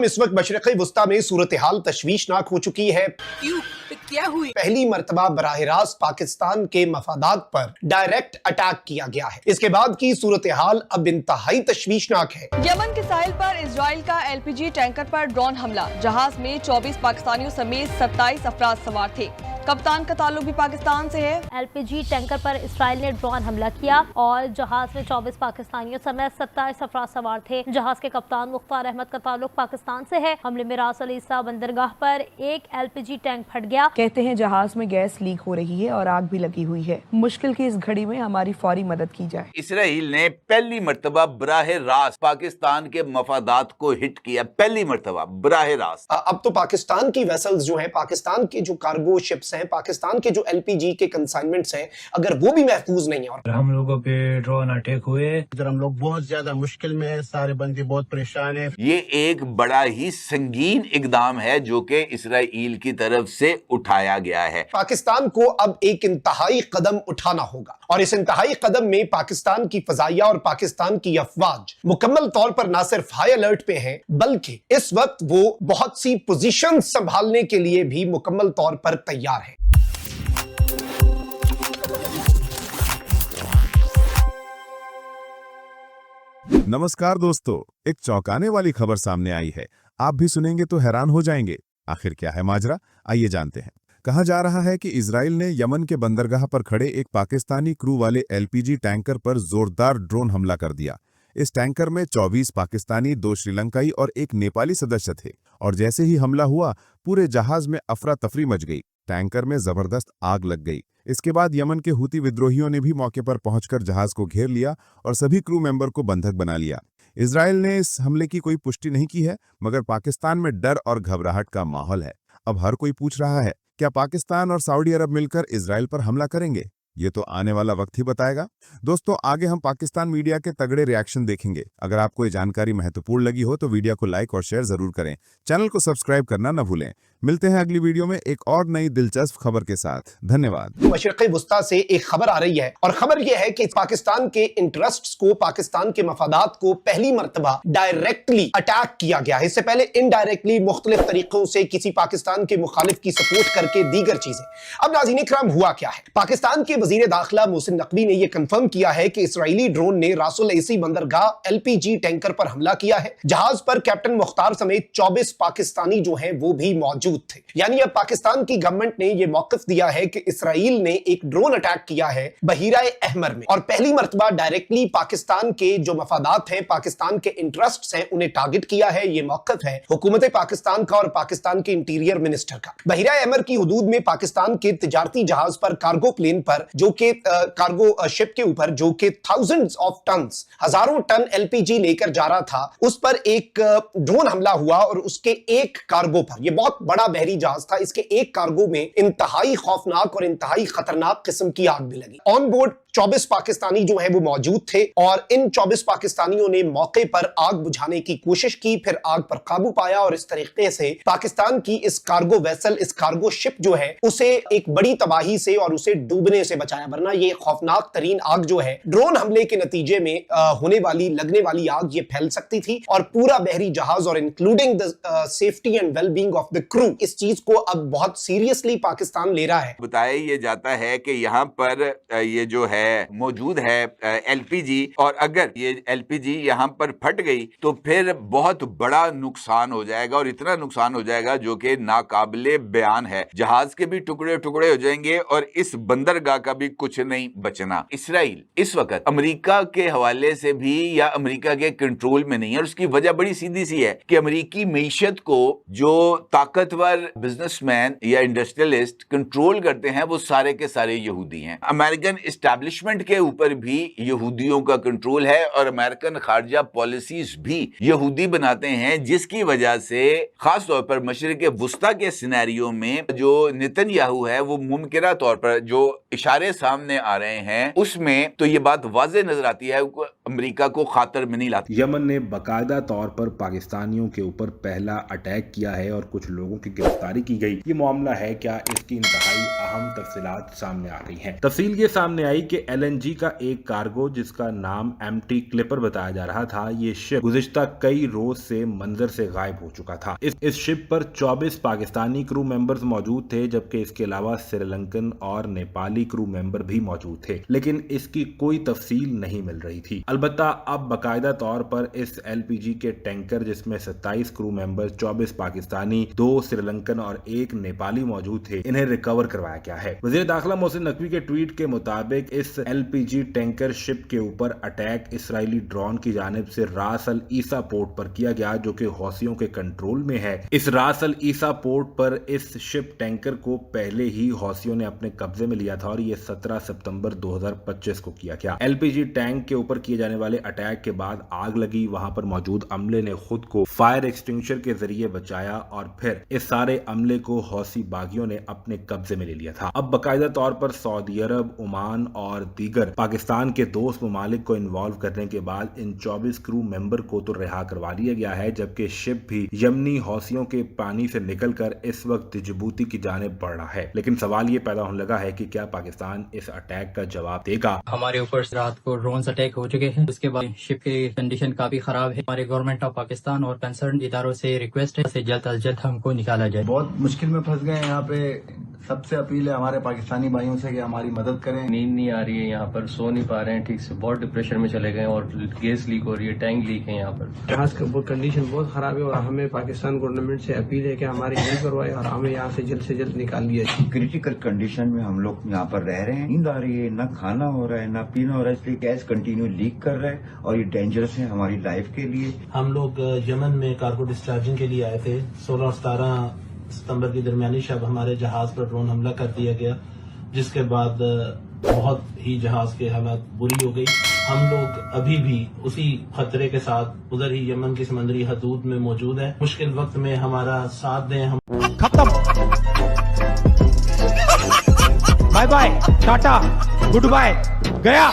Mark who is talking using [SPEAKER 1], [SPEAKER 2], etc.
[SPEAKER 1] इस वक्त मशरक़ी वस्ता में सूरत हाल तशवीशनाक हो चुकी है।
[SPEAKER 2] क्यों? क्या हुई?
[SPEAKER 1] पहली मर्तबा बराह रास्त पाकिस्तान के मफादात पर डायरेक्ट अटैक किया गया है। इसके बाद की सूरत हाल अब इंतहाई तशवीशनाक है।
[SPEAKER 3] यमन के साहिल पर इजराइल का LPG टैंकर पर ड्रोन हमला। जहाज में 24 पाकिस्तानियों समेत 27 अफराद सवार थे। कप्तान का ताल्लुक भी पाकिस्तान से है।
[SPEAKER 4] LPG टैंकर पर इसराइल ने ड्रोन हमला किया और जहाज में 24 पाकिस्तानियों समेत 27 अफराद सवार थे। जहाज के कप्तान मुख्तार अहमद का ताल्लुक पाकिस्तान से है। हमले में रास अल ईसा बंदरगाह पर एक LPG टैंक फट गया।
[SPEAKER 5] कहते हैं जहाज में गैस लीक हो रही है और आग भी लगी हुई है। मुश्किल की इस घड़ी में हमारी फौरी मदद की जाए।
[SPEAKER 6] इसराइल ने पहली मर्तबा बराह रास्त पाकिस्तान के मफादात को हिट किया। पहली मर्तबा बराह रास्त।
[SPEAKER 1] अब तो पाकिस्तान की वेसल्स जो हैं, पाकिस्तान के जो कार्गो शिप्स हैं, पाकिस्तान के जो LPG के कंसाइनमेंट्स हैं, अगर वो भी महफूज नहीं है और
[SPEAKER 7] हम लोगों पे ड्रोन अटैक हुए,
[SPEAKER 8] इधर हम लोग बहुत ज्यादा मुश्किल में है, सारे बंदे बहुत परेशान है।
[SPEAKER 6] ये एक बड़ा ही संगीन इकदाम है जो कि इसराइल की तरफ से उठाया गया है।
[SPEAKER 1] पाकिस्तान को अब एक इंतहाई कदम उठाना होगा और इस इंतहाई कदम में पाकिस्तान की फजाइया और पाकिस्तान की अफवाज मुकम्मल तौर पर ना सिर्फ हाई अलर्ट पे हैं, बल्कि इस वक्त वो बहुत सी पोजीशन संभालने के लिए भी मुकम्मल तौर पर तैयार है।
[SPEAKER 9] नमस्कार दोस्तों, एक चौंकाने वाली खबर सामने आई है। आप भी सुनेंगे तो हैरान हो जाएंगे। आखिर क्या है माजरा, आइए जानते हैं। कहा जा रहा है कि इजराइल ने यमन के बंदरगाह पर खड़े एक पाकिस्तानी क्रू वाले LPG टैंकर पर जोरदार ड्रोन हमला कर दिया। इस टैंकर में 24 पाकिस्तानी, 2 श्रीलंकाई और 1 नेपाली सदस्य थे और जैसे ही हमला हुआ पूरे जहाज में अफरा तफरी मच गई। टैंकर में जबरदस्त आग लग गई। इसके बाद यमन के हूती विद्रोहियों ने भी मौके पर पहुंचकर जहाज को घेर लिया और सभी क्रू मेंबर को बंधक बना लिया। इजराइल ने इस हमले की कोई पुष्टि नहीं की है, मगर पाकिस्तान में डर और घबराहट का माहौल है। अब हर कोई पूछ रहा है, क्या पाकिस्तान और सऊदी अरब मिलकर इजराइल पर हमला करेंगे? ये तो आने वाला वक्त ही बताएगा। दोस्तों, आगे हम पाकिस्तान मीडिया के तगड़े रिएक्शन देखेंगे। अगर आपको ये जानकारी महत्वपूर्ण लगी हो तो वीडियो को लाइक और शेयर जरूर करें। चैनल को सब्सक्राइब करना न भूलें। मिलते हैं अगली वीडियो में एक और नई दिलचस्प खबर के साथ। धन्यवाद।
[SPEAKER 1] मशरक़ी वस्ता से एक खबर आ रही है और खबर यह है कि पाकिस्तान के इंटरेस्ट्स को, पाकिस्तान के मफादात को पहली मर्तबा डायरेक्टली अटैक किया गया है। इससे पहले इनडायरेक्टली मुख्तलिफ तरीकों से किसी पाकिस्तान के मुखालिफ की सपोर्ट करके दीगर चीजें। अब नाज़रीन इकराम, हुआ क्या है? पाकिस्तान के वजीर दाखिला मोहसिन नकवी ने यह कंफर्म किया है कि इसराइली ड्रोन ने रास अल ईसा बंदरगाह LPG टैंकर पर हमला किया है। जहाज पर कैप्टन मुख्तार समेत 24 पाकिस्तानी जो हैं वो भी मौजूद थे। यानी अब पाकिस्तान की गवर्नमेंट ने यह मौकिफ दिया है कि इसराइल ने एक ड्रोन अटैक किया है बहीरा अहमर में और पहली मर्तबा डायरेक्टली पाकिस्तान के जो मफादात हैं, पाकिस्तान के इंटरेस्ट्स हैं, उन्हें टारगेट किया है। यह मौकिफ है हुकूमत पाकिस्तान का और पाकिस्तान के इंटीरियर मिनिस्टर का। बहीरा अहमर की हुदूद में पाकिस्तान के तिजारती जहाज पर, कार्गो प्लेन पर, जो कि कार्गो शिप के ऊपर जो कि थाउजेंड्स ऑफ टन्स, हजारों टन LPG लेकर जा रहा था, उस पर एक ड्रोन हमला हुआ और उसके एक कार्गो पर, यह बहुत बड़ा बहरी जहाज था, इसके एक कार्गो में इंतहाई खौफनाक और इंतहाई खतरनाक किस्म की आग भी लगी। ऑन बोर्ड 24 पाकिस्तानी जो है वो मौजूद थे और इन 24 पाकिस्तानियों ने मौके पर आग बुझाने की कोशिश की, फिर आग पर काबू पाया और इस तरीके से पाकिस्तान की इस कार्गो वेसल, इस कार्गो शिप जो है, उसे एक बड़ी तबाही से और उसे डूबने से बचाया। वरना ये खौफनाक तरीन आग जो है, ड्रोन हमले के नतीजे में होने वाली, लगने वाली आग, ये फैल सकती थी और पूरा बहरी जहाज और including the safety and well being of the crew, इस चीज को अब बहुत सीरियसली पाकिस्तान ले रहा है।
[SPEAKER 6] बताया ये जाता है कि यहाँ पर ये जो है मौजूद है LPG, और अगर ये LPG यहाँ पर फट गई तो फिर बहुत बड़ा नुकसान हो जाएगा और इतना नुकसान हो जाएगा जो कि नाकाबिले बयान है। जहाज के भी टुकड़े टुकड़े हो जाएंगे और इस बंदरगाह का भी कुछ नहीं बचना। इसराइल इस वक्त अमेरिका के हवाले से भी या अमेरिका के कंट्रोल में नहीं है और उसकी वजह बड़ी सीधी सी है कि अमेरिकी मीशत को जो ताकतवर बिजनेसमैन या इंडस्ट्रियलिस्ट कंट्रोल करते हैं वो सारे के सारे यहूदी हैं। अमेरिकन एस्टैब्लिशमेंट के ऊपर भी यहूदियों का कंट्रोल है और अमेरिकन खारजा पॉलिसीज भी यहूदी बनाते हैं, जिसकी वजह से खास तौर पर मशरिक़ वस्ता के सिनेरियो में जो नेतन्याहू है वो मुमकिना तौर पर जो इशारे सामने आ रहे हैं उसमें तो ये बात वाज़ेह नजर आती है। امریکہ کو خاطر میں نہیں लाता।
[SPEAKER 10] यमन ने बाकायदा तौर पर पाकिस्तानियों के ऊपर पहला अटैक किया है और कुछ लोगों की गिरफ्तारी की गई। ये मामला है क्या, इसकी इंतहाई अहम तफसीलात सामने आ रही हैं। तफसील ये सामने आई कि LNG का एक कार्गो जिसका नाम MT क्लिपर बताया जा रहा था, ये शिप गुज़िश्ता कई रोज से मंजर से गायब हो चुका था। इस शिप पर 24 पाकिस्तानी क्रू मेंबर्स मौजूद थे, जबकि इसके अलावा श्रीलंकन और नेपाली क्रू मेंबर भी मौजूद थे, लेकिन इसकी कोई तफसील नहीं मिल रही थी। अलबत्ता अब बाकायदा तौर पर इस LPG के टैंकर जिसमें 27 क्रू मेंबर, 24 पाकिस्तानी, 2 श्रीलंकन और 1 नेपाली मौजूद थे, इन्हें रिकवर करवाया गया है। वज़ीर दाखिला मोहसिन नकवी के ट्वीट के मुताबिक इस LPG टैंकर शिप के ऊपर अटैक इसराइली ड्रोन की जानिब से रास अल ईसा पोर्ट पर किया गया, जो कि हौसियों के कंट्रोल में है। इस रास अल ईसा पोर्ट पर इस शिप टैंकर को पहले ही हौसियों ने अपने कब्जे में लिया था और ये 17 सितंबर 2025 को किया गया। LPG टैंक के ऊपर किए जाने वाले अटैक के बाद आग लगी, वहां पर मौजूद अमले ने खुद को फायर एक्सटिंग्विशर के जरिए बचाया और फिर इस सारे अमले को हौसी बागियों ने अपने कब्जे में ले लिया था। अब बाकायदा तौर पर सऊदी अरब, ओमान और दीगर पाकिस्तान के दोस्त ममालिक को इन्वॉल्व करने के बाद इन 24 क्रू मेंबर को तो रिहा करवा लिया गया है, जबकि शिप भी यमनी हौसियों के पानी से निकलकर इस वक्त जिबूती की जानिब बढ़ रहा है। लेकिन सवाल ये पैदा होने लगा है कि क्या पाकिस्तान इस अटैक का जवाब देगा।
[SPEAKER 11] हमारे ऊपर रात को ड्रोन अटैक हो चुके हैं, उसके बाद शिप की कंडीशन काफी खराब है। हमारे गवर्नमेंट ऑफ पाकिस्तान और कंसर्न इदारों से रिक्वेस्ट है कि जल्द अज जल्द हमको निकाला जाए।
[SPEAKER 12] बहुत मुश्किल में फंस गए हैं यहाँ पे। सबसे अपील है हमारे पाकिस्तानी भाइयों से कि हमारी मदद करें।
[SPEAKER 13] नींद नहीं आ रही है, यहाँ पर सो नहीं पा रहे हैं ठीक से, बहुत डिप्रेशन में चले गए और गैस लीक हो रही है, टैंक लीक है यहाँ पर।
[SPEAKER 14] जहाज का कंडीशन बहुत खराब है और हमें पाकिस्तान गवर्नमेंट से अपील है कि हमारी हेल्प करवाए और हमें यहाँ से जल्द निकाल दिया जाए।
[SPEAKER 15] क्रिटिकल कंडीशन में हम लोग यहाँ पर रह रहे हैं, नींद आ रही है, ना खाना हो रहा है, ना पीना हो रहा है, इसलिए गैस कंटिन्यू लीक कर रहा है और ये डेंजरस है हमारी लाइफ के लिए।
[SPEAKER 16] हम लोग यमन में कार्गो डिस्चार्जिंग के लिए आए थे। 16 और 17 सितंबर की दरमियानी शब हमारे जहाज पर ड्रोन हमला कर दिया गया, जिसके बाद बहुत ही जहाज के हालात बुरी हो गई। हम लोग अभी भी उसी खतरे के साथ उधर ही यमन की समंदरी हदूद में मौजूद हैं। मुश्किल वक्त में हमारा साथ दें। हम
[SPEAKER 17] खत्म, bye bye, tata, goodbye, गया।